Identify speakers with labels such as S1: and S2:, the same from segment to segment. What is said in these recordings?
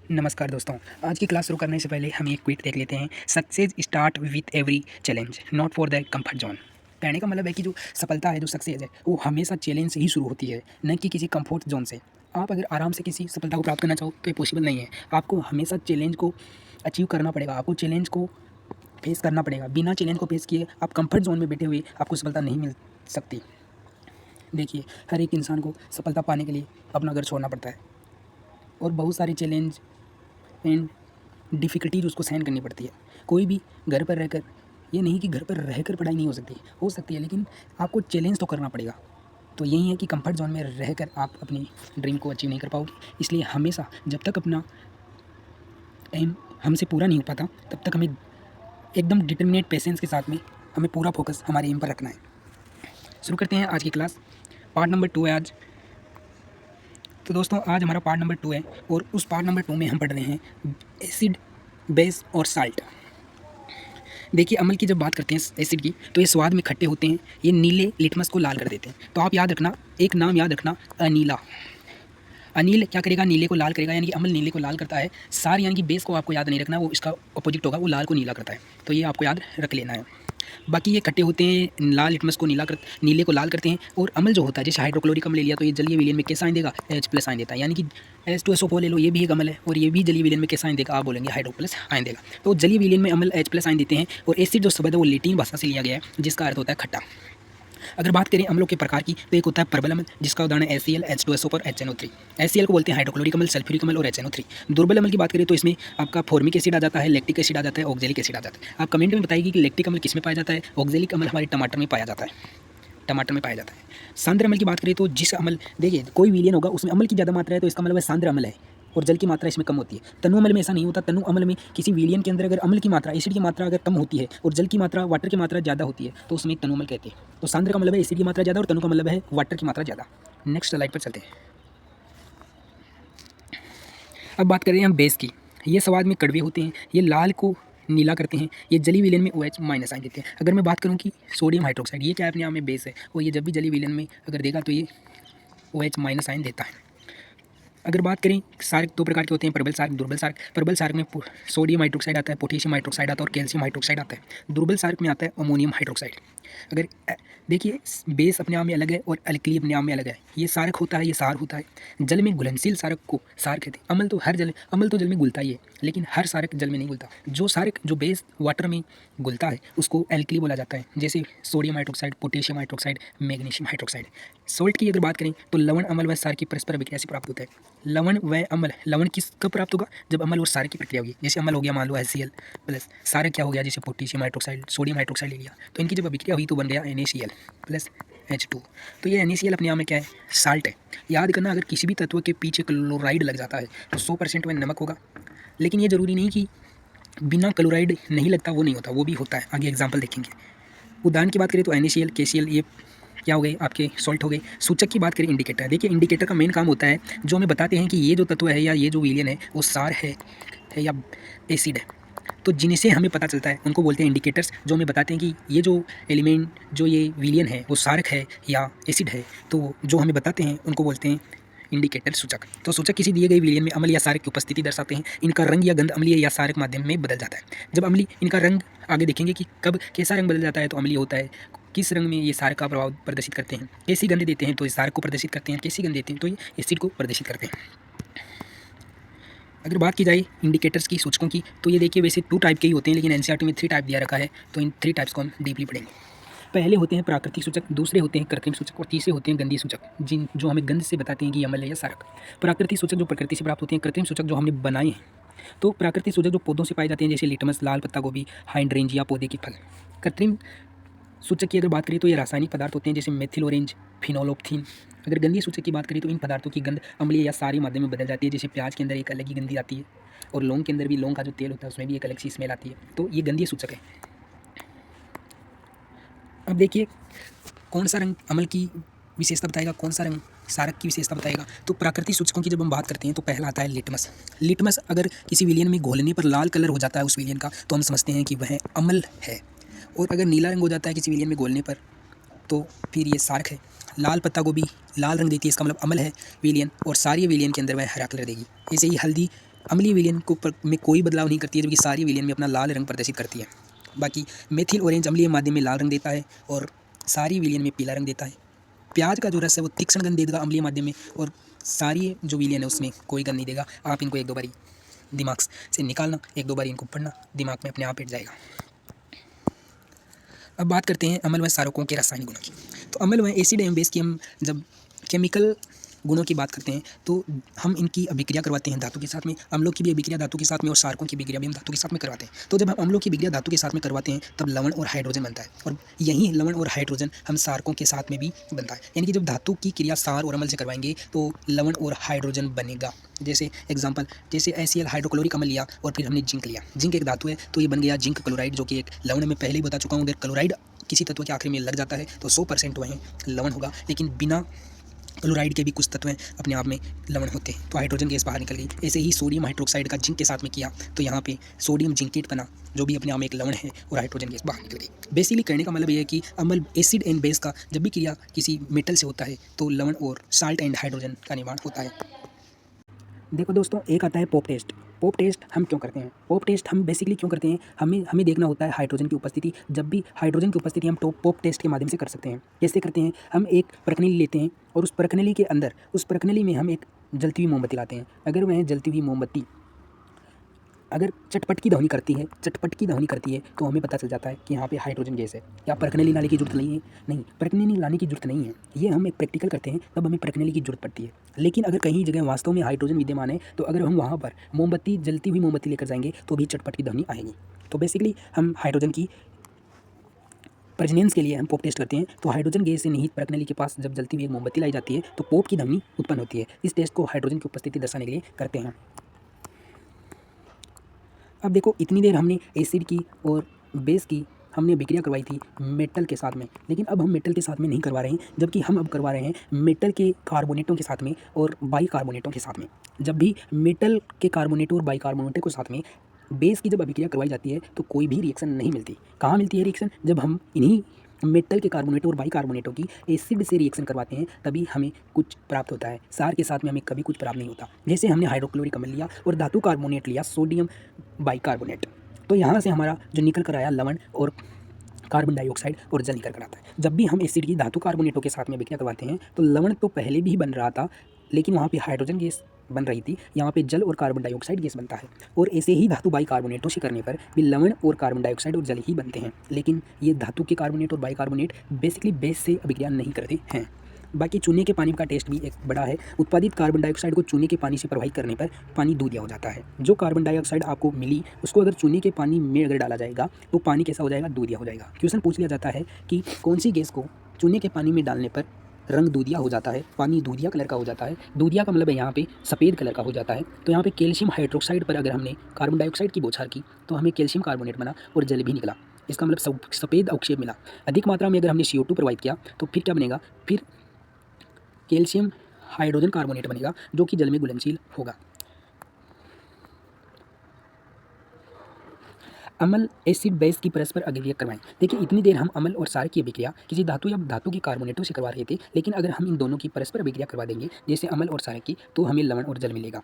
S1: नमस्कार दोस्तों। आज की क्लास शुरू करने से पहले हम एक क्विट देख लेते हैं। Success start with every challenge, not for the comfort zone. कहने का मतलब है कि जो सफलता है, जो सक्सेस है, वो हमेशा चैलेंज से ही शुरू होती है, न कि किसी कंफर्ट जोन से। आप अगर आराम से किसी सफलता को प्राप्त करना चाहो तो ये पॉसिबल नहीं है। आपको हमेशा चैलेंज को अचीव करना पड़ेगा, आपको चैलेंज को फेस करना पड़ेगा। बिना चैलेंज को फेस किए आप कंफर्ट जोन में बैठे हुए आपको सफलता नहीं मिल सकती। देखिए, हर एक इंसान को सफलता पाने के लिए अपना घर छोड़ना पड़ता है और बहुत सारे चैलेंज एंड डिफ़िकल्टीज उसको सहन करनी पड़ती है। कोई भी घर पर रहकर, ये नहीं कि घर पर रहकर पढ़ाई नहीं हो सकती है, लेकिन आपको चैलेंज तो करना पड़ेगा। तो यही है कि कंफर्ट ज़ोन में रहकर आप अपनी ड्रीम को अचीव नहीं कर पाओगे। इसलिए हमेशा जब तक अपना एम हमसे पूरा नहीं हो पाता, तब तक हमें एकदम डिटर्मिनेट पेशेंस के साथ में हमें पूरा फोकस हमारे एम पर रखना है। शुरू करते हैं आज की क्लास। पार्ट नंबर 2 है आज। तो दोस्तों, आज हमारा पार्ट नंबर 2 है और उस पार्ट नंबर 2 में हम पढ़ रहे हैं एसिड, बेस और साल्ट। देखिए, अम्ल की जब बात करते हैं एसिड की, तो ये स्वाद में खट्टे होते हैं, ये नीले लिटमस को लाल कर देते हैं। तो आप याद रखना, एक नाम याद रखना, अनीला। अनिल क्या करेगा? नीले को लाल करेगा, यानी कि अम्ल नीले को लाल करता है। सार यानी कि बेस को आपको याद नहीं रखना, वो इसका अपोजिट होगा, वो लाल को नीला करता है। तो ये आपको याद रख लेना है। बाकी ये खट्टे होते हैं, लाल लिटमस को नीले को लाल करते हैं। और अम्ल जो होता है, जैसे हाइड्रोक्लोरिक अम्ल ले लिया तो ये जलीय विलयन में कैसा आयन देगा? H+ आयन देता है। यानी कि H2SO4 ले लो, ये भी एक अम्ल है और ये भी जलीय विलयन में कैसा आयन देगा? आप बोलेंगे हाइड्रो+ आयन देगा। तो जलीय विलयन में अम्ल H+ आयन देते हैं। और एसिड जो शब्द है वो लैटिन भाषा से लिया गया है, जिसका अर्थ होता है खट्टा। अगर बात करें अम्लों के प्रकार की, तो एक होता है प्रबल अम्ल, जिसका उदाहरण HCl, H2SO4, HNO3। HCl को बोलते हैं हाइड्रोक्लोरिक अम्ल, सल्फ्यूरिक अम्ल और HNO3। दुर्बल अम्ल की बात करें तो इसमें आपका फॉर्मिक एसिड आ जाता है, लैक्टिक एसिड आ जाता है, ऑक्जेलिक एसिड आ जाता है। आप कमेंट में बताइए कि लैक्टिक अम्ल किस में पाया जाता है? ऑक्जेलिक अम्ल हमारे टमाटर में पाया जाता है। टमाटर में पाया जाता है। सांद्र अम्ल की बात करें तो जिस अम्ल, देखिए कोई विलयन होगा उसमें अम्ल की ज़्यादा मात्रा है तो इसका मतलब है सांद्र अम्ल है, और जल की मात्रा इसमें कम होती है। तनु अम्ल में ऐसा नहीं होता। तनु अम्ल में किसी विलयन के अंदर अगर अम्ल की मात्रा, एसिड की मात्रा अगर कम होती है और जल की मात्रा, वाटर की मात्रा ज़्यादा होती है, तो उसमें तनु अम्ल कहते हैं। तो सांद्र का मतलब है एसिड की मात्रा ज़्यादा और तनु का मतलब है वाटर की मात्रा ज़्यादा। नेक्स्ट स्लाइड पर चलते हैं। अब बात करें हम बेस की। ये स्वाद में कड़वे होते हैं, ये लाल को नीला करते हैं, ये जली विलयन में OH- आयन देते हैं। अगर मैं बात करूं कि सोडियम हाइड्रोक्साइड, ये क्या अपने आप में बेस है, और ये जब भी जली विलयन में अगर देगा तो ये OH- आयन देता है। अगर बात करें, सार्क दो प्रकार के होते हैं, प्रबल सार्क, दुर्बल सार्क। प्रबल सार्क में सोडियम हाइड्रोक्साइड आता है, पोटेशियम हाइड्रोक्साइड आता है और कैल्शियम हाइड्रोक्साइड आता है। दुर्बल सार्क में आता है अमोनियम हाइड्रोक्साइड। अगर देखिए, बेस अपने आप में अलग है और अल्कली अपने आप में अलग है। ये सार्क होता है, ये सार होता है। जल में घुलनशील सारक को सार कहते हैं। अम्ल तो जल में घुलता ही है, लेकिन हर सारक जल में नहीं घुलता। जो सारक जो बेस वाटर में घुलता है उसको एल्कली बोला जाता है, जैसे sodium hydroxide, potassium hydroxide, magnesium hydroxide. Salt की अगर बात करें तो लवण, अम्ल व सार की परस्पर अभिक्रिया से प्राप्त होता है। लवण व अम्ल, लवण किस कब प्राप्त होगा? जब अम्ल और सार की प्रक्रिया होगी। जैसे अम्ल हो गया मान लो HCl प्लस, सार क्या हो गया? जैसे पोटेशियम हाइड्रोक्साइड, सोडियम हाइड्रोक्साइड ले लिया, तो इनकी जब अभिक्रिया हुई तो बन गया NaCl प्लस H2। तो ये NaCl अपने आप में क्या है? साल्ट है। याद करना, अगर किसी भी तत्व के पीछे क्लोराइड लग जाता है तो 100% में नमक होगा। लेकिन ये ज़रूरी नहीं कि बिना क्लोराइड नहीं लगता, वो नहीं होता, वो भी होता है। आगे एग्जाम्पल देखेंगे। उदाहरण की बात करें तो NaCl, KCl, ये क्या हो गए? आपके सॉल्ट हो गए। सूचक की बात करें, इंडिकेटर। देखिए, इंडिकेटर का मेन काम होता है जो हमें बताते हैं कि ये जो तत्व है या ये जो विलयन है वो सार है या एसिड है। तो जिनसे हमें पता चलता है उनको बोलते हैं इंडिकेटर्स, जो हमें बताते हैं कि ये जो एलिमेंट, जो ये विलयन है वो सारक है या एसिड है। तो जो हमें बताते हैं उनको बोलते हैं इंडिकेटर, सूचक। तो सूचक किसी दिए गए विलयन में अम्ल या सारक की उपस्थिति दर्शाते हैं। इनका रंग या गंध अम्लीय या सारक माध्यम में बदल जाता है। जब अम्लीय, इनका रंग आगे देखेंगे कि कब कैसा रंग बदल जाता है, तो अम्लीय होता है। किस रंग में ये सारक का प्रभाव प्रदर्शित करते हैं, कैसी गंध देते हैं तो ये सारक को प्रदर्शित करते हैं, कैसी गंध देते हैं तो ये एसिड को प्रदर्शित करते हैं। अगर बात की जाए इंडिकेटर्स की, सूचकों की, तो ये देखिए वैसे 2 टाइप के ही होते हैं, लेकिन NCERT में 3 टाइप दिया रखा है। तो इन 3 टाइप्स को हम डीपली पढ़ेंगे। पहले होते हैं प्राकृतिक सूचक, दूसरे होते हैं कृत्रिम सूचक और तीसरे होते हैं गंधीय सूचक, जो हमें गंध से बताते हैं कि अम्ल है या सारक। प्राकृतिक सूचक जो प्रकृति से प्राप्त होते हैं, कृत्रिम सूचक जो हमने बनाए हैं। तो प्राकृतिक सूचक जो पौधों से पाए जाते हैं, जैसे लिटमस, लाल पत्ता गोभी, हाइड्रेंजिया पौधे के फल। कृत्रिम सूचक की अगर बात करें तो ये रासायनिक पदार्थ होते हैं, जैसे मेथिल ऑरेंज, फिनोल्फ्थीन। अगर गंधीय सूचक की बात करें तो इन पदार्थों की गंध अम्लीय या सारी माध्यम में बदल जाती है। जैसे प्याज के अंदर एक अलग ही गंधी आती है और लौंग के अंदर भी, लौंग का जो तेल होता है उसमें भी एक अलग सी स्मेल आती है। तो ये गंधीय सूचक है। अब देखिए, कौन सा रंग अम्ल की विशेषता बताएगा, कौन सा रंग सारक की विशेषता बताएगा। तो प्राकृतिक सूचकों की जब हम बात करते हैं तो पहला आता है लिटमस। लिटमस अगर किसी विलयन में घोलने पर लाल कलर हो जाता है उस विलयन का, तो हम समझते हैं कि वह अम्ल है। और अगर नीला रंग हो जाता है किसी विलयन में घोलने पर, तो फिर ये सारक है। लाल पत्ता गोभी लाल रंग देती है, इसका मतलब अम्ल है विलयन, और सारी विलयन के अंदर वह हरा कलर देगी। ऐसे ही हल्दी अम्लीय विलयन को में कोई बदलाव नहीं करती है, जबकि सारी विलयन में अपना लाल रंग प्रदर्शित करती है। बाकी मेथिल ऑरेंज अम्लीय माध्यम में लाल रंग देता है और सारी विलयन में पीला रंग देता है। प्याज का जो रस है वो तीक्ष्ण गंध देगा अम्लीय माध्यम में, और सारी जो विलयन है उसमें कोई गंध नहीं देगा। आप इनको एक दो बारी दिमाग से निकालना, एक दो बारी इनको पढ़ना, दिमाग में अपने आप बैठ जाएगा। अब बात करते हैं अम्ल व क्षारकों के रासायनिक गुणों की। तो अम्ल व एसिड एवं बेस की हम जब केमिकल गुणों की बात करते हैं तो हम इनकी अभिक्रिया करवाते हैं धातु के साथ में। अम्लों की भी अभिक्रिया धातु के साथ में और क्षारकों की अभिक्रिया भी हम धातु के साथ में करवाते हैं। तो जब हम अम्लों की अभिक्रिया धातु के साथ में करवाते हैं तब लवण और हाइड्रोजन बनता है, और यही लवण और हाइड्रोजन हम क्षारकों के साथ में भी बनता है। यानी कि जब धातु की क्रिया क्षार और अम्ल से करवाएंगे तो लवण और हाइड्रोजन बनेगा। जैसे एग्जाम्पल, जैसे HCl हाइड्रोक्लोरिक अम्ल लिया और फिर हमने जिंक लिया। जिंक एक धातु है तो ये बन गया जिंक क्लोराइड, जो कि एक लवण में पहले ही बता चुका हूँ। अगर क्लोराइड किसी तत्व के आखिर में लग जाता है तो 100% वहीं लवण होगा, लेकिन बिना क्लोराइड के भी कुछ तत्व हैं अपने आप में लवण होते हैं, तो हाइड्रोजन गैस बाहर निकल गई। ऐसे ही सोडियम हाइड्रोक्साइड का जिंक के साथ में किया तो यहाँ पे सोडियम जिंकेट बना, जो भी अपने आप में एक लवण है, और हाइड्रोजन गैस बाहर निकल गई। बेसिकली कहने का मतलब ये है कि अम्ल एसिड एंड बेस का जब भी क्रिया किसी मेटल से होता है तो लवण और साल्ट एंड हाइड्रोजन का निर्माण होता है। देखो दोस्तों, एक आता है पोप टेस्ट। पोप टेस्ट हम क्यों करते हैं? पोप टेस्ट हम बेसिकली क्यों करते हैं? हमें देखना होता है हाइड्रोजन की उपस्थिति। जब भी हाइड्रोजन की उपस्थिति हम पोप टेस्ट के माध्यम से कर सकते हैं। कैसे करते हैं? हम एक प्रकनली लेते हैं और उस प्रकनली के अंदर, उस प्रकनली में हम एक जलती हुई मोमबत्ती लाते हैं। अगर वह जलती हुई मोमबत्ती अगर चटपट की ध्वनि करती है तो हमें पता चल जाता है कि यहाँ पे हाइड्रोजन गैस है। क्या प्रकनली लाने की जरूरत नहीं है? नहीं, प्रकनली लाने की जरूरत नहीं है। ये हम एक प्रैक्टिकल करते हैं तब हमें प्रकनली की जरूरत पड़ती है। लेकिन अगर कहीं जगह वास्तव में हाइड्रोजन विद्यमान है तो अगर हम वहाँ पर मोमबत्ती, जलती हुई मोमबत्ती लेकर जाएंगे तो भी चटपट की ध्वनि आएगी। तो बेसिकली हम हाइड्रोजन की प्रेजेंस के लिए हम पोप टेस्ट करते हैं। तो हाइड्रोजन गैस से निहित प्रकनली के पास जब जलती हुई एक मोमबत्ती लाई जाती है तो पोप की ध्वनि उत्पन्न होती है। इस टेस्ट को हाइड्रोजन की उपस्थिति दर्शाने के लिए करते हैं। अब देखो, इतनी देर हमने एसिड की और बेस की हमने अभिक्रिया करवाई थी मेटल के साथ में, लेकिन अब हम मेटल के साथ में नहीं करवा रहे हैं, जबकि हम अब करवा रहे हैं मेटल के कार्बोनेटों के साथ में और बाइकार्बोनेटों के साथ में। जब भी मेटल के कार्बोनेटों और बाइकार्बोनेटों के साथ में बेस की जब अभिक्रिया करवाई जाती है तो कोई भी रिएक्शन नहीं मिलती। कहाँ मिलती है रिएक्शन? जब हम इन्हीं मेटल के कार्बोनेटों और बाइकार्बोनेटों की एसिड से रिएक्शन करवाते हैं तभी हमें कुछ प्राप्त होता है। क्षार के साथ में हमें कभी कुछ प्राप्त नहीं होता। जैसे हमने हाइड्रोक्लोरिक अम्ल लिया और धातु कार्बोनेट लिया, सोडियम बाइकार्बोनेट, तो यहाँ से हमारा जो निकल कर आया लवण और कार्बन डाइऑक्साइड और जल निकल कर आता है। जब भी हम एसिड की धातु कार्बोनेटों के साथ में अभिक्रिया करवाते हैं तो लवण तो पहले भी बन रहा था, लेकिन वहाँ पे हाइड्रोजन गैस बन रही थी, यहाँ पे जल और कार्बन डाइऑक्साइड गैस बनता है। और ऐसे ही धातु बाइकार्बोनेटों से करने पर भी लवण और कार्बन डाइऑक्साइड और जल ही बनते हैं, लेकिन ये धातु के कार्बोनेट और बाइकार्बोनेट बेसिकली बेस से अभिक्रिया नहीं करते हैं। बाकी चूने के पानी का टेस्ट भी एक बड़ा है। उत्पादित कार्बन डाइऑक्साइड को चूने के पानी से प्रवाहित करने पर पानी दूधिया हो जाता है। जो कार्बन डाइऑक्साइड आपको मिली उसको अगर चूने के पानी में अगर डाला जाएगा तो पानी कैसा हो जाएगा? दूधिया हो जाएगा। क्वेश्चन पूछ लिया जाता है कि कौन सी गैस को चूने के पानी में डालने पर रंग दूधिया हो जाता है, पानी दूधिया कलर का हो जाता है। दूधिया का मतलब है यहाँ पे सफ़ेद कलर का हो जाता है। तो यहाँ पे कैल्शियम हाइड्रोक्साइड पर अगर हमने कार्बन डाइऑक्साइड की बौछार की तो हमें कैल्शियम कार्बोनेट बना और जल भी निकला। इसका मतलब सफ़ेद अवक्षेप मिला। अधिक मात्रा में अगर हमने CO2 प्रोवाइड किया तो फिर क्या बनेगा? फिर कैल्शियम हाइड्रोजन कार्बोनेट बनेगा जो कि जल में घुलनशील होगा। अम्ल एसिड बेस की परस्पर अभिक्रिया करवाएं। देखिए, इतनी देर हम अम्ल और क्षार की अभिक्रिया किसी धातु या धातु के कार्बोनेटों से करवा रहे थे, लेकिन अगर हम इन दोनों की परस्पर अभिक्रिया करवा देंगे जैसे अम्ल और क्षार की, तो हमें लवण और जल मिलेगा।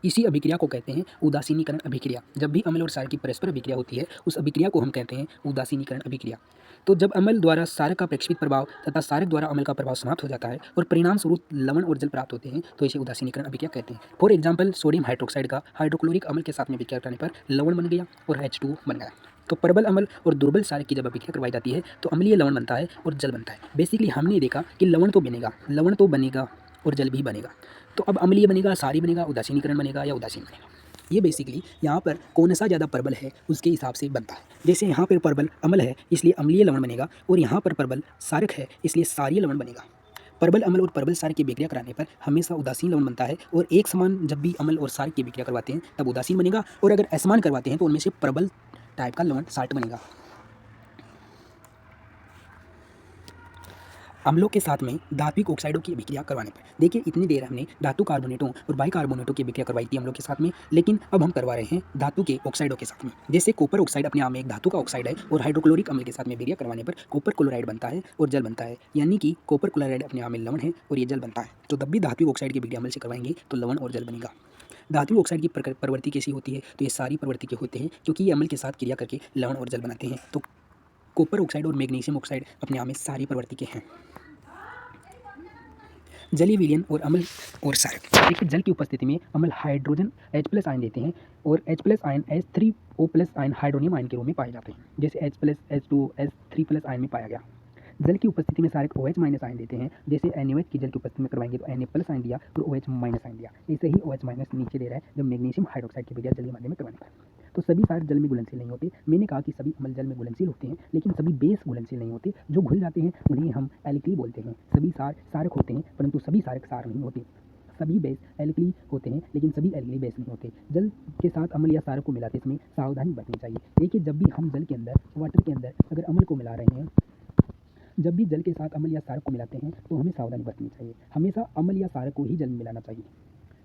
S1: इसी अभिक्रिया को कहते हैं उदासीनीकरण अभिक्रिया। जब भी अम्ल और क्षार की परस्पर अभिक्रिया होती है उस अभिक्रिया को हम कहते हैं उदासीनीकरण अभिक्रिया। तो जब अम्ल द्वारा क्षारक का प्रेक्षित प्रभाव तथा क्षारक द्वारा अम्ल का प्रभाव समाप्त हो जाता है और परिणाम स्वरूप लवण और जल प्राप्त होते हैं तो इसे उदासीनीकरण अभिक्रिया कहते हैं। फॉर एग्जाम्पल, सोडियम हाइड्रोक्साइड का हाइड्रोक्लोरिक अम्ल के साथ में अभिक्रिया करने पर लवण बन गया और H2O बन गया। तो प्रबल अम्ल और दुर्बल क्षारक की जब अभिक्रिया करवाई जाती है तो अम्लीय लवण बनता है और जल बनता है। बेसिकली हमने देखा कि लवण तो बनेगा और जल भी बनेगा। तो अब अम्लीय बनेगा, क्षारीय बनेगा, उदासीनीकरण बनेगा या उदासीन बनेगा। ये बेसिकली यहाँ पर कौन सा ज़्यादा प्रबल है उसके हिसाब से बनता है। जैसे यहाँ पर प्रबल अम्ल है इसलिए अम्लीय लवण बनेगा और यहाँ पर प्रबल क्षारक है इसलिए क्षारीय लवण बनेगा। प्रबल अम्ल और प्रबल क्षारक की अभिक्रिया कराने पर हमेशा उदासीन लवण बनता है और एक समान जब भी अम्ल और क्षारक की अभिक्रिया करवाते हैं तब उदासीन बनेगा, और अगर असमान करवाते हैं तो उनमें से प्रबल टाइप का लवण साल्ट बनेगा। अम्लों के साथ में धात्विक ऑक्साइडों की अभिक्रिया करवाने पर, देखिए इतनी देर हमने धातु कार्बोनेटों और बाइकार्बोनेटों की अभिक्रिया करवाई थी अम्लों के साथ में, लेकिन अब हम करवा रहे हैं धातु के ऑक्साइडों के साथ में। जैसे कॉपर ऑक्साइड अपने आप में एक धातु का ऑक्साइड है और हाइड्रोक्लोरिक अम्ल के साथ में अभिक्रिया करवाने पर कॉपर क्लोराइड बनता है और जल बनता है, यानी कि कॉपर क्लोराइड अपने आप में लवण है और ये जल बनता है। तो जब भी धात्विक ऑक्साइड की अभिक्रिया अम्ल से करवाएंगे तो लवण और जल बनेगा। धातु ऑक्साइड की प्रवृत्ति कैसी होती है? तो ये सारी प्रवृत्ति के होते हैं क्योंकि ये अम्ल के साथ क्रिया करके लवण और जल बनाते हैं। तो कॉपर ऑक्साइड और मैग्नीशियम ऑक्साइड अपने आप में सारी प्रवृत्ति के हैं। जलीय विलयन और अम्ल और क्षारक। देखिए जल की उपस्थिति में अम्ल हाइड्रोजन H+ आयन देते हैं और H+ ion H3O+ ion hydronium ion के रूप में पाए जाते हैं, जैसे H+, H2O, H3+ आयन में पाया गया। जल की उपस्थिति में क्षारक OH- आयन देते हैं, जैसे NaOH की जल की उपस्थिति में करवाएंगे तो Na+ आयन दिया और OH- आयन दिया। ऐसे ही OH- नीचे दे रहा है जब मैग्नीशियम हाइड्रोक्साइड की बजाय जलीय माध्यम में करवाने पर। तो सभी क्षारक जल में घुलनशील नहीं होते। मैंने कहा कि सभी अम्ल जल में घुलनशील होते हैं, लेकिन सभी बेस घुलनशील नहीं होते। जो घुल जाते हैं उन्हें हम एल्कली बोलते हैं। सभी क्षारक होते हैं परंतु सभी क्षारक क्षार नहीं होते। सभी बेस एल्कली होते हैं लेकिन सभी एल्कली बेस नहीं होते। जल के साथ अम्ल या क्षारक को मिलाते समय सावधानी बरतनी चाहिए। देखिए जब भी हम जल के अंदर, वाटर के अंदर अगर अम्ल को मिला रहे हैं, जब भी जल के साथ अम्ल या क्षारक को मिलाते हैं तो हमें सावधानी बरतनी चाहिए। हमेशा अम्ल या क्षारक को ही जल में मिलाना चाहिए।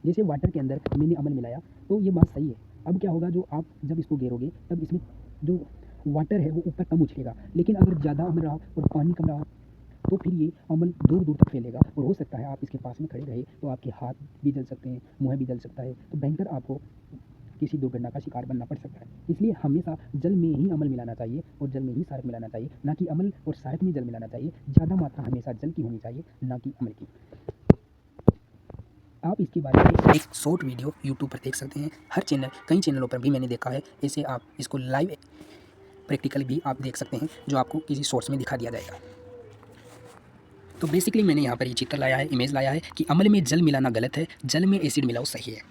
S1: जैसे वाटर के अंदर मैंने अम्ल मिलाया तो ये बात सही है। अब क्या होगा, जो आप जब इसको गेरोगे तब इसमें जो वाटर है वो ऊपर कम उछलेगा, लेकिन अगर ज़्यादा अम्ल रहा और पानी कम रहा तो फिर ये अम्ल दूर दूर तक फैलेगा और हो सकता है आप इसके पास में खड़े रहे तो आपके हाथ भी जल सकते हैं, मुँह भी जल सकता है, तो भयंकर आपको किसी दुर्घटना का शिकार बनना पड़ सकता है। इसलिए हमेशा जल में ही अम्ल मिलाना चाहिए और जल में ही क्षारक मिलाना चाहिए, ना कि अम्ल और क्षारक में जल मिलाना चाहिए। ज़्यादा मात्रा हमेशा जल की होनी चाहिए, ना कि अम्ल की। आप इसके बारे में एक शॉर्ट वीडियो यूट्यूब पर देख सकते हैं। हर चैनल, कई चैनलों पर भी मैंने देखा है। ऐसे आप इसको लाइव प्रैक्टिकल भी आप देख सकते हैं, जो आपको किसी सोर्स में दिखा दिया जाएगा। तो बेसिकली मैंने यहाँ पर ये चित्र लाया है, इमेज लाया है कि अम्ल में जल मिलाना गलत है, जल में एसिड मिलाओ सही है।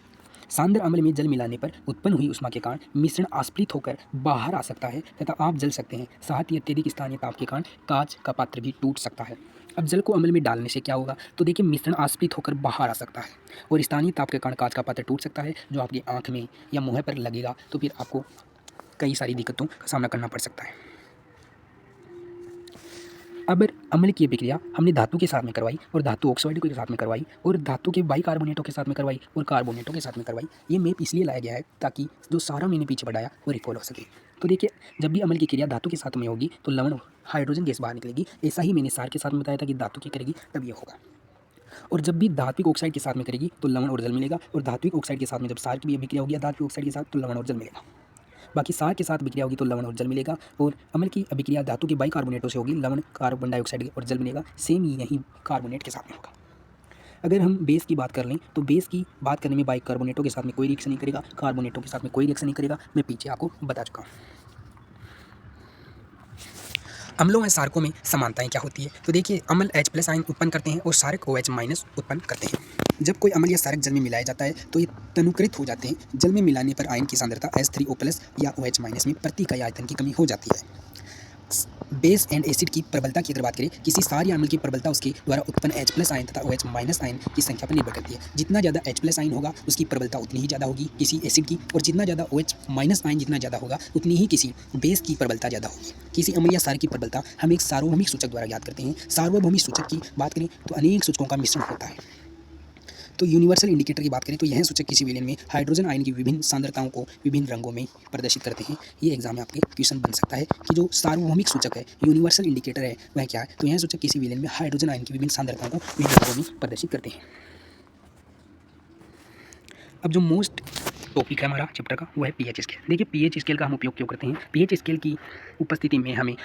S1: सांद्र अम्ल में जल मिलाने पर उत्पन्न हुई ऊष्मा के कारण मिश्रण आस्फलित होकर बाहर आ सकता है तथा आप जल सकते हैं। साथ ही अत्यधिक स्थानीय ताप के कारण कांच का पात्र भी टूट सकता है। अब जल को अम्ल में डालने से क्या होगा, तो देखिए मिश्रण आस्फलित होकर बाहर आ सकता है और स्थानीय ताप के कारण कांच का पात्र टूट सकता है, जो आपकी आँख में या मुँह पर लगेगा तो फिर आपको कई सारी दिक्कतों का सामना करना पड़ सकता है। अब अम्ल की प्रक्रिया हमने धातु के साथ में करवाई और धातु ऑक्साइड के साथ में करवाई और धातु के बाइकार्बोनेटों के साथ में करवाई और कार्बोनेटों के साथ में करवाई। ये मैप इसलिए लाया गया है ताकि जो सारा मैंने पीछे बढ़ाया वो रिकॉल हो सके। तो देखिए जब भी अम्ल की क्रिया धातु के साथ में होगी तो लवण हाइड्रोजन गैस बाहर निकलेगी। ऐसा ही मैंने क्षार के साथ में बताया था कि धातु की करेगी तब ये होगा। और जब भी धात्विक ऑक्साइड के साथ में करेगी तो लवण और जल मिलेगा, और धात्विक ऑक्साइड के साथ में जब क्षार की भी अभिक्रिया होगी धात्विक ऑक्साइड के साथ तो लवण और जल मिलेगा। बाकी क्षार के साथ अभिक्रिया होगी तो लवण और जल मिलेगा। और अम्ल की अभिक्रिया धातु के बाइकार्बोनेटों से होगी, लवण कार्बन डाइऑक्साइड और जल मिलेगा। सेम ही यही कार्बोनेट के साथ में होगा। अगर हम बेस की बात कर लें तो बेस की बात करने में बाइकार्बोनेटों के साथ में कोई रिएक्शन नहीं करेगा, कार्बोनेटों के साथ में कोई रिएक्शन नहीं करेगा। मैं पीछे आपको बता चुका हूँ। अम्लों और क्षारकों में समानताएं क्या होती है, तो देखिए अम्ल H+ आयन उत्पन्न करते हैं और क्षारक OH- उत्पन्न करते हैं। जब कोई अम्ल या क्षारक जल में मिलाया जाता है तो ये तनुकृत हो जाते हैं। जल में मिलाने पर आयन की सांद्रता H3O+ या OH- में प्रति इकाई आयतन की कमी हो जाती है। बेस एंड एसिड की प्रबलता की अगर बात करें, किसी क्षार या अम्ल की प्रबलता उसके द्वारा उत्पन्न H+ आयन तथा OH- आयन की संख्या पर निर्भर करती है। जितना ज़्यादा H+ आयन होगा उसकी प्रबलता उतनी ही ज़्यादा होगी किसी एसिड की, और जितना ज़्यादा OH- आयन जितना ज़्यादा होगा उतनी ही किसी बेस की प्रबलता ज़्यादा होगी। किसी अम्ल या क्षार की प्रबलता हम एक सार्वभौमिक सूचक द्वारा ज्ञात करते हैं। सार्वभौमिक सूचक की बात करें तो अनेक सूचकों का मिश्रण होता है। तो यूनिवर्सल इंडिकेटर की बात करें तो यह सूचक किसी विलयन में हाइड्रोजन आयन की विभिन्न सांद्रताओं को विभिन्न रंगों में प्रदर्शित करते हैं। ये एग्जाम में आपके क्वेश्चन बन सकता है कि जो सार्वभौमिक सूचक है, यूनिवर्सल इंडिकेटर है, वह क्या है। तो यह सूचक किसी विलयन में हाइड्रोजन आयन की विभिन्न सांद्रताओं को विभिन्न रंगों में प्रदर्शित करते हैं। अब जो मोस्ट टॉपिक है हमारा चैप्टर का वो है पीएच स्केल। देखिए पीएच स्केल का हम उपयोग क्यों करते हैं। पीएच स्केल की उपस्थिति में हमें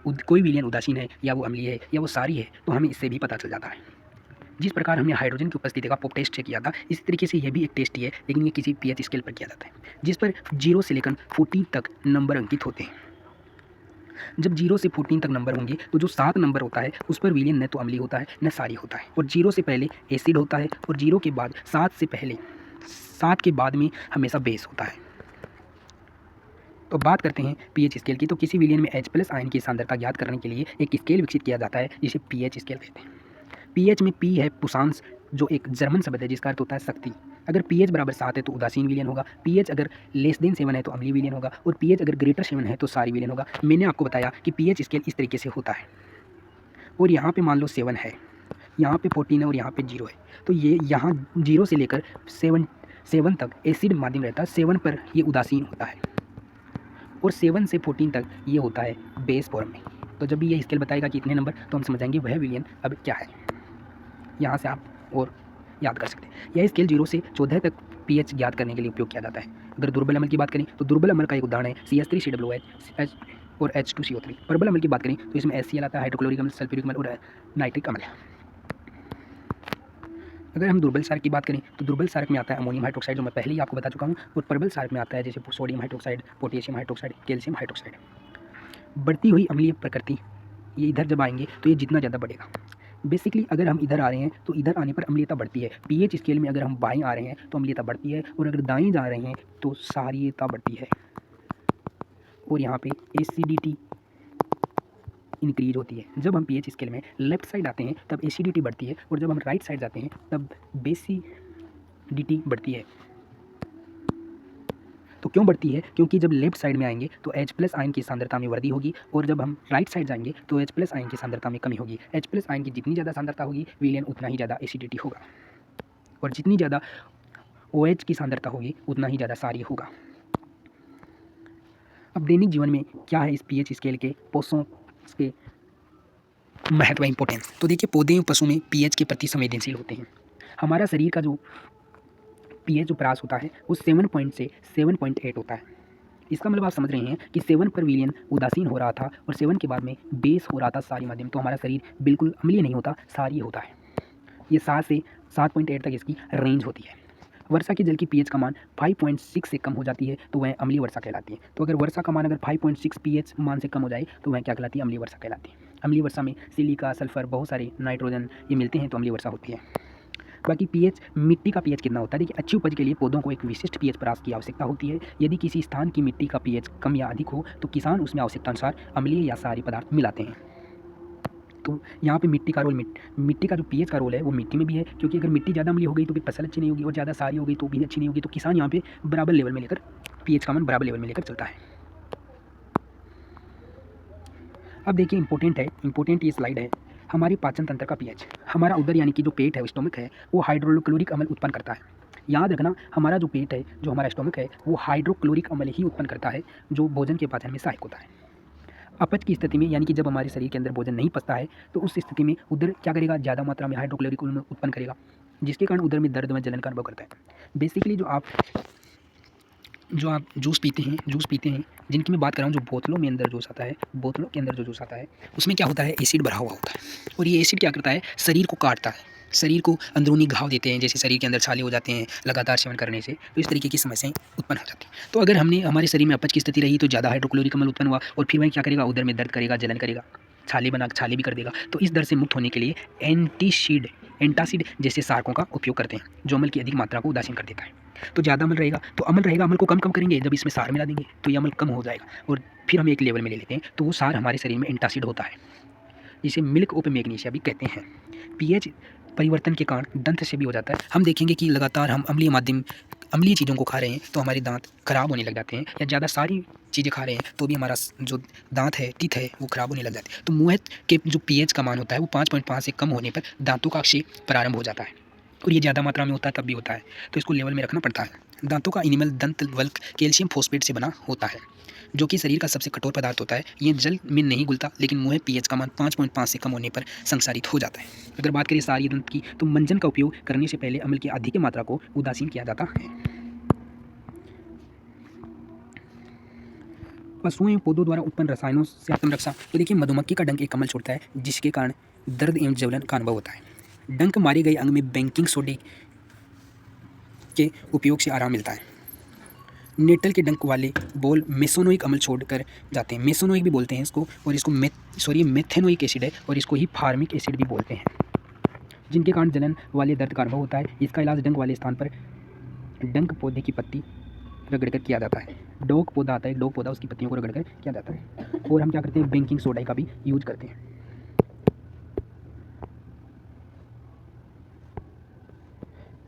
S1: कोई विलयन उदासीन है या वो अम्लीय है या वो सारी है तो हमें इससे भी पता चल जाता है। जिस प्रकार हमने हाइड्रोजन की उपस्थिति का पॉप टेस्ट किया था, इसी तरीके से यह भी एक टेस्ट ही है, लेकिन ये किसी पीएच स्केल पर किया जाता है, जिस पर 0 से लेकर 14 तक नंबर अंकित होते हैं। जब 0 से 14 तक नंबर होंगे तो जो 7 नंबर होता है उस पर विलयन न तो अम्लीय होता है न सारी होता है, और 0 से पहले एसिड होता है, और 0 के बाद 7 से पहले 7 के बाद में हमेशा बेस होता है। तो बात करते हैं पीएच स्केल की। तो किसी विलयन में H+ आयन की सांद्रता ज्ञात करने के लिए एक स्केल विकसित किया जाता है जिसे पीएच स्केल कहते हैं। पीएच में पी है पुषांश, जो एक जर्मन शब्द है जिसका अर्थ होता है शक्ति। अगर पीएच बराबर 7 है तो उदासीन विलयन होगा, पीएच अगर <7 है तो अम्लीय विलयन होगा, और पीएच अगर >7 है तो सारी विलयन होगा। मैंने आपको बताया कि पीएच स्केल इस तरीके से होता है, और यहाँ पे मान लो 7 है, यहाँ पे 14 है और यहाँ पे 0 है, तो ये यहाँ 0 से लेकर 7 तक एसिड माध्यम रहता है, 7 पर ये उदासीन होता है, और 7 से 14 तक ये होता है बेस फॉर्म में। तो जब भी ये स्केल बताएगा कि इतने नंबर, तो हम समझ जाएंगे वह विलयन अब क्या है। यहाँ से आप और याद कर सकते हैं। यह स्केल 0 से 14 तक pH ज्ञात करने के लिए उपयोग किया जाता है। अगर दुर्बल अम्ल की बात करें तो दुर्बल अम्ल का एक उदाहरण है CH3COOH और H2CO3। प्रबल अम्ल की बात करें तो इसमें HCl आता है, हाइड्रोक्लोरिक अम्ल, सल्फ्यूरिक अम्ल और नाइट्रिक अम्ल। अगर हम दुर्बल क्षारक की बात करें तो दुर्बल क्षारक में आता है अमोनियम हाइड्रोक्साइड, जो मैं पहले ही आपको बता चुका हूँ, और प्रबल क्षारक में आता है जैसे sodium hydroxide, potassium hydroxide, calcium hydroxide. बढ़ती हुई अम्लीय प्रकृति, ये इधर जब आएंगे तो ये जितना ज़्यादा बढ़ेगा। बेसिकली अगर हम इधर आ रहे हैं तो इधर आने पर अम्लीयता बढ़ती है। पीएच स्केल में अगर हम बाएं आ रहे हैं तो अम्लीयता बढ़ती है, और अगर दाएं जा रहे हैं तो क्षारीयता बढ़ती है। और यहाँ पे एसिडिटी इंक्रीज होती है। जब हम पीएच स्केल में लेफ्ट साइड आते हैं तब एसिडिटी बढ़ती है, और जब हम राइट साइड जाते हैं तब बेसिडिटी बढ़ती है। तो क्यों बढ़ती है? क्योंकि जब लेफ्ट साइड में आएंगे तो H+ आयन की सांद्रता में वृद्धि होगी, और जब हम राइट साइड जाएंगे तो H+ आयन की सांद्रता में कमी होगी। H+ आयन की जितनी ज़्यादा सांद्रता होगी विलयन उतना ही ज़्यादा एसिडिटी होगा, और जितनी ज़्यादा OH की सांद्रता होगी उतना ही ज़्यादा क्षारीय होगा। अब दैनिक जीवन में क्या है इस पीएच स्केल के पोषण के महत्व, इंपॉर्टेंस? तो देखिए, पौधे और पशु में पीएच के प्रति संवेदनशील होते हैं। हमारा शरीर का जो पीएच जो परास होता है वो 7 पॉइंट से 7.8 होता है। इसका मतलब आप समझ रहे हैं कि 7 पर विलयन उदासीन हो रहा था और 7 के बाद में बेस हो रहा था क्षारीय माध्यम, तो हमारा शरीर बिल्कुल अम्लीय नहीं होता, क्षारीय होता है। ये 7 से 7.8 तक इसकी रेंज होती है। वर्षा के जल की पीएच का मान 5.6 से कम हो जाती है तो वह अम्लीय वर्षा कहलाती है। तो अगर वर्षा का मान अगर 5.6 पीएच मान से कम हो जाए तो वह क्या कहलाती है? अम्लीय वर्षा कहलाती है। अम्लीय वर्षा में सिलिका, सल्फर, बहुत सारे नाइट्रोजन ये मिलते हैं तो अम्लीय वर्षा होती है। बाकी पीएच, मिट्टी का पीएच कितना होता है? देखिए, अच्छी उपज के लिए पौधों को एक विशिष्ट पीएच परास की आवश्यकता होती है। यदि किसी स्थान की मिट्टी का पीएच कम या अधिक हो तो किसान उसमें आवश्यकता अनुसार अम्लीय या क्षारीय पदार्थ मिलाते हैं। तो यहाँ पे मिट्टी का रोल, मिट्टी का जो पीएच का रोल है वो मिट्टी में भी है, क्योंकि अगर मिट्टी ज़्यादा अम्लीय हो गई तो फिर फसल अच्छी नहीं होगी, और ज़्यादा क्षारीय हो गई तो भी अच्छी नहीं होगी। तो किसान यहाँ पे बराबर लेवल में लेकर, पीएच का मान बराबर लेवल में लेकर चलता है। अब देखिए, इंपॉर्टेंट ये स्लाइड है हमारे पाचन तंत्र का पीएच। हमारा उदर यानी कि जो पेट है, स्टोमक है, वो हाइड्रोक्लोरिक अम्ल उत्पन्न करता है। याद रखना, हमारा जो पेट है, जो हमारा स्टोमक है, वो हाइड्रोक्लोरिक अम्ल ही उत्पन्न करता है, जो भोजन के पाचन में सहायक होता है। अपच की स्थिति में, यानी कि जब हमारे शरीर के अंदर भोजन नहीं पचता है तो उस स्थिति में उदर क्या करेगा? ज़्यादा मात्रा में हाइड्रोक्लोरिक अम्ल उत्पन्न करेगा, जिसके कारण उदर में दर्द व जलन का अनुभव करता है। बेसिकली जो आप जूस पीते हैं, जिनकी मैं बात कर रहा हूँ, जो बोतलों में अंदर जूस आता है, बोतलों के अंदर जो जूस आता है उसमें क्या होता है? एसिड भरा हुआ होता है, और ये एसिड क्या करता है? शरीर को काटता है, शरीर को अंदरूनी घाव देते हैं, जैसे शरीर के अंदर छाले हो जाते हैं लगातार सेवन करने से, तो इस तरीके की समस्याएं उत्पन्न हो जाती हैं। तो अगर हमारे शरीर में अपच की स्थिति रही तो ज़्यादा हाइड्रोक्लोरिक अम्ल उत्पन्न हुआ, और फिर वह क्या करेगा? उधर में दर्द करेगा, जलन करेगा, छाले भी कर देगा। तो इस दर्द से मुक्त होने के लिए एंटासिड जैसे सारकों का उपयोग करते हैं, जो अम्ल की अधिक मात्रा को उदासीन कर देता है। तो ज़्यादा अम्ल रहेगा तो अम्ल को कम करेंगे, जब इसमें सार मिला देंगे तो ये अम्ल कम हो जाएगा, और फिर हम एक लेवल में ले लेते हैं, तो वो सार हमारे शरीर में एंटासिड होता है, जिसे मिल्क ऑफ मैग्नीशिया भी कहते हैं। पीएच परिवर्तन के कारण दंत से भी हो जाता है। हम देखेंगे कि लगातार हम अम्लीय चीज़ों को खा रहे हैं तो हमारे दांत खराब होने लग जाते हैं, या ज़्यादा सारी चीज़ें खा रहे हैं तो भी हमारा जो दांत है, टीथ है, वो खराब होने लग जाते हैं। तो मुंह के जो पीएच का मान होता है वो 5.5 से कम होने पर दांतों का क्षय प्रारंभ हो जाता है, और ये ज़्यादा मात्रा में होता है तब भी होता है, तो इसको लेवल में रखना पड़ता है। दांतों का इनिमल दंत वल्क कैल्शियम फॉस्फेट से बना होता है, जो कि शरीर का सबसे कठोर पदार्थ होता है। ये जल में नहीं घुलता, लेकिन मुंह पीएच का मान 5.5 से कम होने पर संसारित हो जाता है। अगर बात करें क्षारीय दंत की, तो मंजन का उपयोग करने से पहले अम्ल की अधिक मात्रा को उदासीन किया जाता है। पशुओं एवं पौधों द्वारा उत्पन्न रसायनों से आत्मरक्षा। तो देखिए, मधुमक्खी का डंक एक कमल छोड़ता है, जिसके कारण दर्द एवं ज्वलन का अनुभव होता है। डंक मारे गए अंग में बेकिंग सोडा के उपयोग से आराम मिलता है। नेटल के डंक वाले बॉल मेसोनोइक अम्ल छोड़कर जाते हैं, मेसोनोइक भी बोलते हैं इसको, और इसको मेथेनोइक एसिड है, और इसको ही फार्मिक एसिड भी बोलते हैं, जिनके कारण जलन वाले दर्द का अनुभव होता है। इसका इलाज डंक वाले स्थान पर डंक पौधे की पत्ती रगड़कर किया जाता है। डोक पौधा आता है, डोक पौधा, उसकी पत्तियों को रगड़कर किया जाता है। और हम क्या करते हैं? बेकिंग सोडा का भी यूज करते हैं।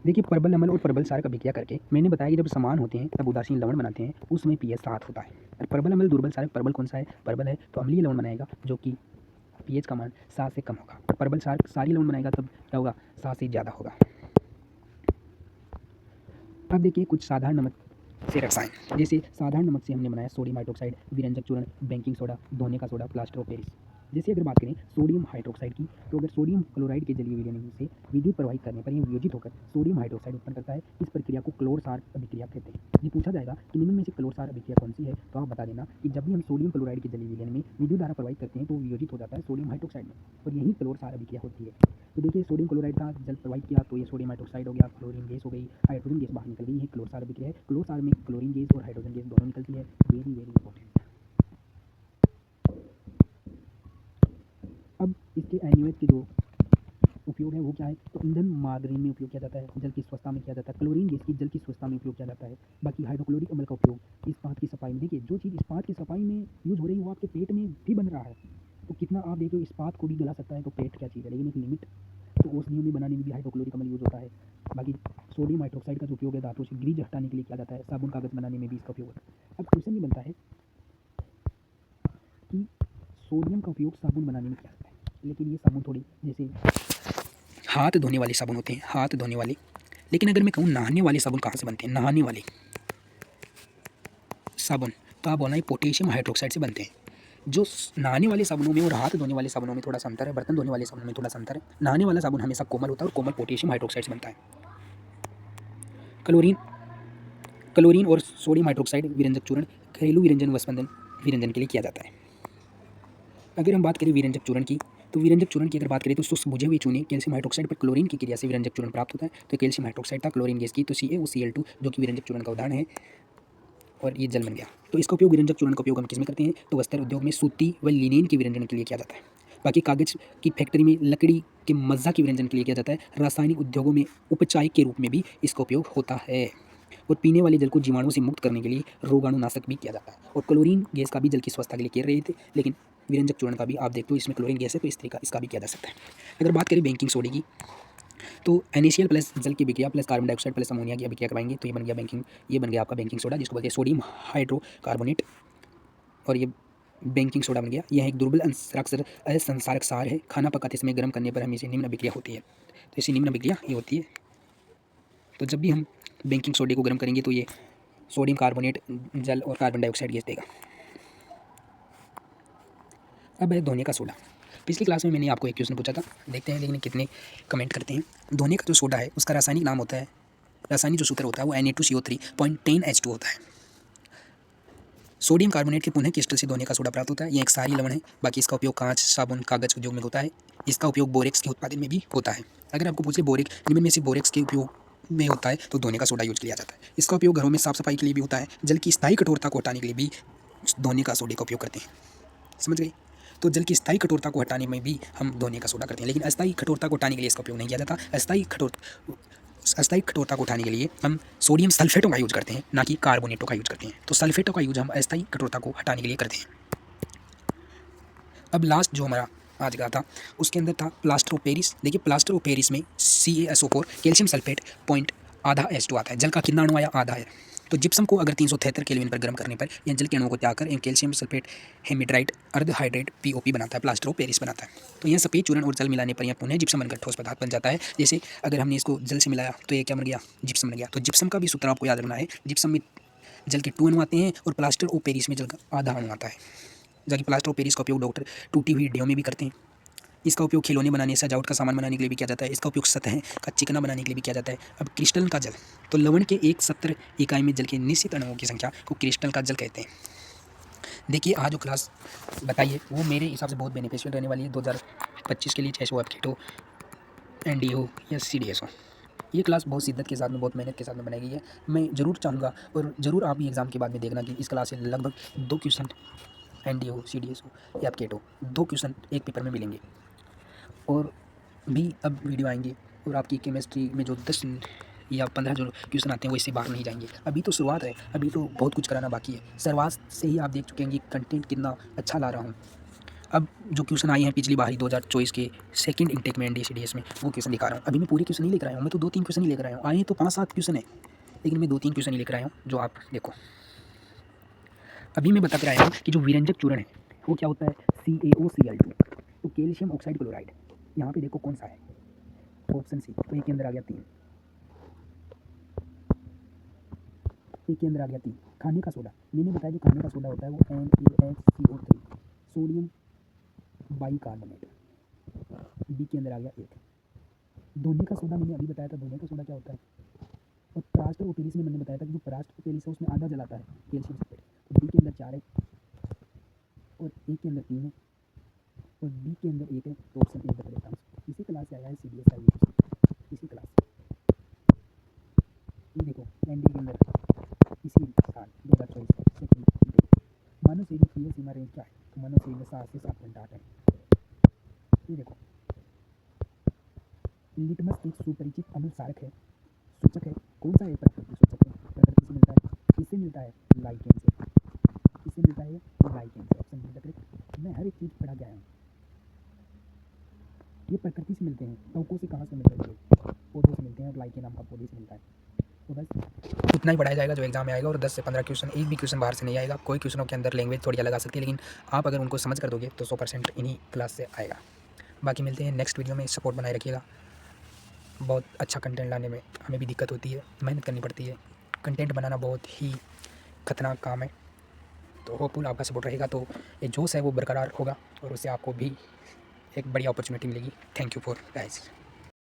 S1: देखिए, प्रबल अम्ल और प्रबल क्षारक अभिक्रिया करके मैंने बताया कि जब समान होते हैं तब उदासीन लवण बनाते हैं, उसमें पीएच 7 होता है। और प्रबल अम्ल, दुर्बल क्षारक, प्रबल कौन सा है? प्रबल है तो अम्लीय लवण बनाएगा, जो कि पीएच का मान 7 से कम होगा। और प्रबल क्षारक क्षारीय लवण बनाएगा तब क्या होगा? 7 से ज़्यादा होगा। अब देखिए कुछ साधारण नमक से रसायन। जैसे साधारण नमक से हमने बनाया सोडियम हाइड्रोक्साइड, विरंजक चूर्ण, बेकिंग सोडा, धोने का सोडा, प्लास्टर ऑफ पेरिस। जैसे अगर बात करें सोडियम हाइड्रोक्साइड की, तो अगर सोडियम क्लोराइड के जलीय विलयन से विद्युत प्रवाहित करने पर यह वियोजित होकर सोडियम हाइड्रोक्साइड उत्पन्न करता है। इस प्रक्रिया को क्लोर सार अभिक्रिया कहते हैं। ये पूछा जाएगा कि निम्न में से क्लोर सार अभिक्रिया कौन सी है, तो आप बता देना कि जब भी हम सोडियम क्लोराइड के जलीय विलयन में विद्युत धारा प्रवाहित करते हैं तो वियोजित हो जाता है सोडियम हाइड्रोक्साइड में, और यही क्लोर सार अभिक्रिया होती है। तो देखिए सोडियम क्लोराइड का जल प्रवाहित किया तो ये सोडियम हाइड्रोक्साइड हो गया, क्लोरीन गैस हो गई, हाइड्रोजन गैस बाहर निकल गई, ये क्लोर सार अभिक्रिया है। क्लोर सार में क्लोरीन गैस और हाइड्रोजन गैस दोनों निकलती है। Very very important. अब इसके NaOH के जो उपयोग है वो क्या है, तो ईंधन मार्गरीन में उपयोग किया जाता है, जल की स्वच्छता में किया जाता है। क्लोरीन गैस की जल की स्वच्छता में उपयोग किया जाता है। बाकी हाइड्रोक्लोरिक अम्ल का उपयोग इस्पात की सफाई में, देखिए जो चीज़ इस्पात की सफाई में यूज हो रही है वो आपके पेट में भी बन रहा है, तो कितना आप देखो इस्पात को भी गला सकता है, तो पेट क्या चीज़ है, लेकिन एक लिमिट। तो औषधियों में बनाने में भी हाइड्रोक्लोरिक अम्ल यूज होता है। बाकी सोडियम हाइड्रोक्साइड का जो उपयोग है धातु से ग्रीज हटाने के लिए किया जाता है, साबुन कागज बनाने में भी इसका उपयोग होता है। अब क्वेश्चन ये बनता है कि सोडियम का उपयोग साबुन बनाने में किया जाता है, लेकिन ये साबुन थोड़ी जैसे हाथ धोने वाले साबुन होते हैं, हाथ धोने वाले। लेकिन अगर मैं कहूँ नहाने वाले साबुन कहाँ से बनते हैं, नहाने वाले साबुन, तो आप बोलना है पोटेशियम हाइड्रोक्साइड से बनते हैं। जो नहाने वाले साबुनों में और हाथ धोने वाले साबुनों में थोड़ा सा अंतर है, बर्तन धोने वाले साबुनों में थोड़ा सा अंतर है। नहाने वाला साबुन हमेशा कोमल होता है और कोमल पोटेशियम हाइड्रोक्साइड से बनता है। क्लोरीन क्लोरीन और सोडियम हाइड्रोक्साइड विरंजक चूर्ण घरेलू विरंजन व स्पंदन विरंजन के लिए किया जाता है। अगर हम बात करें विरंजक चूर्ण की, तो विरंजक चूर्ण की अगर बात करें तो शुष्क बुझे हुए चूने कैल्शियम हाइड्रोक्साइड पर क्लोरीन की क्रिया से विरंजक चूर्ण प्राप्त होता है। तो कैल्शियम हाइड्रोक्साइड था क्लोरीन गैस की, तो CaOCl2 जो कि विरंजक चूर्ण का उदाहरण है, और ये जल बन गया। तो इसका उपयोग विरंजक चूर्ण का उपयोग हम किस में करते हैं, तो वस्त्र उद्योग में सूती व लिनेन के विरंजन के लिए किया जाता है। बाकी कागज की फैक्ट्री में लकड़ी के मज्जा के विरंजन के लिए किया जाता है। रासायनिक उद्योगों में उपचाय के रूप में भी इसका उपयोग होता है, और पीने वाले जल को जीवाणुओं से मुक्त करने के लिए रोगाणुनाशक भी किया जाता है। और क्लोरीन गैस का भी जल की स्वच्छता के लिए कर रहे थे, लेकिन विरंजक चूर्ण का भी आप देखते हो इसमें क्लोरीन गैस है, तो इस तरीका इसका भी किया जा सकता है। अगर बात करें बेकिंग सोडे की, तो NaCl प्लस जल की अभिक्रिया plus carbon dioxide plus ammonia की अभिक्रिया करवाएंगे, तो ये बन गया आपका बेकिंग सोडा, जिसको बोलते हैं सोडियम हाइड्रोकार्बोनेट। और ये बेकिंग सोडा बन गया। यह एक दुर्बल असंसारक सार है। खाना पकाते समय गर्म करने पर हमें इसे निम्न अभिक्रिया होती है, तो इसी निम्न अभिक्रिया ये होती है। तो जब भी हम बेकिंग सोडे को गर्म करेंगे तो ये सोडियम कार्बोनेट जल और कार्बन डाइऑक्साइड गैस देगा। अब है धोने का सोडा। पिछली क्लास में मैंने आपको एक क्वेश्चन पूछा था, देखते हैं लेकिन कितने कमेंट करते हैं। धोने का जो सोडा है उसका रासायनिक नाम होता है, रासायनिक जो सूत्र होता है वो Na2CO3.10H2 होता है। सोडियम कार्बोनेट के पुनः क्रिस्टल से धोने का सोडा प्राप्त होता है। यह एक क्षारीय लवण है। बाकी इसका उपयोग कांच, साबुन, कागज उद्योग में होता है। इसका उपयोग बोरेक्स के उत्पादन में भी होता है। अगर आपको पूछे निम्न में से बोरेक्स के उपयोग में होता है तो धोने का सोडा यूज किया जाता है। इसका उपयोग घरों में साफ सफाई के लिए भी होता है। जल की स्थायी कठोरता को हटाने के लिए भी धोने का सोडे का उपयोग करते हैं। समझ गए? तो जल की स्थायी कठोरता को हटाने में भी हम धोने का सोडा करते हैं, लेकिन अस्थायी कठोरता को हटाने के लिए इसका उपयोग नहीं किया जाता। अस्थायी कठोरता को उठाने के लिए हम सोडियम सल्फेटों का यूज करते हैं, ना कि कार्बोनेटों का यूज करते हैं। तो सल्फेटों का यूज हम अस्थायी कठोरता को हटाने के लिए करते हैं। अब लास्ट जो हमारा आज का था उसके अंदर था प्लास्टर ऑफ पेरिस। देखिए प्लास्टर ऑफ पेरिस में CaSO4 कैल्शियम सल्फेट पॉइंट आधा H2 आता है। जल का कितना अणु आया, आधा है। तो जिप्सम को अगर 373 केल्विन पर गर्म करने पर यह जल के अणुओं को त्याग कर कैल्शियम सल्फेट हेमिड्राइट अर्धहाइड्रेट POP बनाता है, प्लास्टर ऑफ पेरिस बनाता है। तो यह सफ़ेद चूर्ण और जल मिलाने पर यह पुनः जिप्सम बनकर ठोस पदार्थ बन जाता है। जैसे अगर हमने इसको जल से मिलाया तो ये क्या बन गया, जिप्सम बन गया। तो जिप्सम का भी सूत्र आपको याद रखना है। जिप्सम में जल के 2 अणु आते हैं और प्लास्टर ऑफ पेरिस में जल का आधा अणु आता है। जबकि प्लास्टर ऑफ पेरिस का उपयोग डॉक्टर टूटी हुई हड्डियों में भी करते हैं। इसका उपयोग खिलौने बनाने, सजावट का सामान बनाने के लिए भी किया जाता है। इसका उपयोग सतह का चिकना बनाने के लिए भी किया जाता है। अब क्रिस्टल का जल, तो लवण के 170 इकाई में जल के निश्चित अणुओं की संख्या को क्रिस्टल का जल कहते हैं। देखिए आज जो क्लास बताइए वो मेरे हिसाब से बहुत बेनिफिशियल रहने वाली है 2025 के लिए, चाहे वो आपकी हो, ND हो या CDS हो। ये क्लास बहुत शिद्दत के साथ में, बहुत मेहनत के साथ में बनाई गई है। मैं ज़रूर चाहूँगा और ज़रूर आप भी एग्ज़ाम के बाद में देखना कि इस क्लास से लगभग 2 क्वेश्चन ND हो, CDS हो या आपके हो, 2 क्वेश्चन एक पेपर में मिलेंगे। और भी अब वीडियो आएंगे और आपकी केमिस्ट्री में जो 10 या 15 जो क्वेश्चन आते हैं वो इससे बाहर नहीं जाएंगे। अभी तो शुरुआत है, अभी तो बहुत कुछ कराना बाकी है। शुरुआत से ही आप देख चुके हैं कि कंटेंट कितना अच्छा ला रहा हूँ। अब जो क्वेश्चन आए हैं पिछली बार ही 2024 के सेकंड इंटेक में ND CDS में, वो क्वेश्चन दिखा रहा हूँ। अभी मैं पूरे क्वेश्चन नहीं लेकर आया हूँ, मैं तो 2-3 क्वेश्चन ही लेकर आया हूँ। आए तो 5-7 क्वेश्चन है, लेकिन मैं 2-3 क्वेश्चन ही लेकर आया हूँ जो आप देखो। अभी मैं बता कर आया हूँ कि जो विरंजक चूर्ण है वो क्या होता है, CaOCl2, तो कैल्शियम ऑक्साइड क्लोराइड। यहाँ पे देखो कौन सा है, ऑप्शन सी। तो एक के अंदर आ गया 3, एक के अंदर आ गया 3। खाने का सोडा, मैंने बताया जो खाने का सोडा होता है वो NaHCO3, सोडियम बाइकार्बोनेट। बी के अंदर आ गया एक। धोने का सोडा मैंने अभी बताया था, धोने का सोडा क्या होता है। और परास्ट और ओपेरिस में मैंने बताया था कि जो परास्ट ओपेरिस है उसमें आधा जलाता है कैल्शियम सल्फेट। तो डी के अंदर 4 है और ए के अंदर 3 है और बी के अंदर 1 है, तो option A the correct answer. इसी क्लास से आया है CBS का ये, इसी क्लास से। ये देखो एनडी के अंदर इसी साल 2024 का सेकंड देखो, मानव शरीर में फीवर सीमा रेंज क्या है, तो मानव शरीर में 7 से 7.8 है। ये देखो लिटमस एक सुपरिचित अनुसारक है, सूचक है। कौन सा है प्रकृति सूचक है, प्रकृति से मिलता है, किससे मिलता है, लाइकेन से। किससे मिलता है, लाइकेन से। Option be the correct. मैं हर एक चीज़ पढ़ा गया हूँ। ये प्रकृति से मिलते हैं, टोको से कहाँ से मिलते हैं, पौधों से मिलते हैं और लाइकेन नाम का पौधे से मिलता है। तो बस इतना ही पढ़ाया जाएगा जो एग्जाम में आएगा और 10 से 15 क्वेश्चन, एक भी क्वेश्चन बाहर से नहीं आएगा। कोई क्वेश्चनों के अंदर लैंग्वेज थोड़ी अलग आ सकती है, लेकिन आप अगर उनको समझ कर दोगे तो 100% इन्हीं क्लास से आएगा। बाकी मिलते हैं नेक्स्ट वीडियो में, सपोर्ट बनाए रखिएगा। बहुत अच्छा कंटेंट लाने में हमें भी दिक्कत होती है, मेहनत करनी पड़ती है, कंटेंट बनाना बहुत ही खतरनाक काम है। तो होपफुल आपका सपोर्ट रहेगा तो ये जोश है वो बरकरार होगा और उससे आपको भी एक बड़ी अपॉर्चुनिटी मिलेगी। Thank you for guys.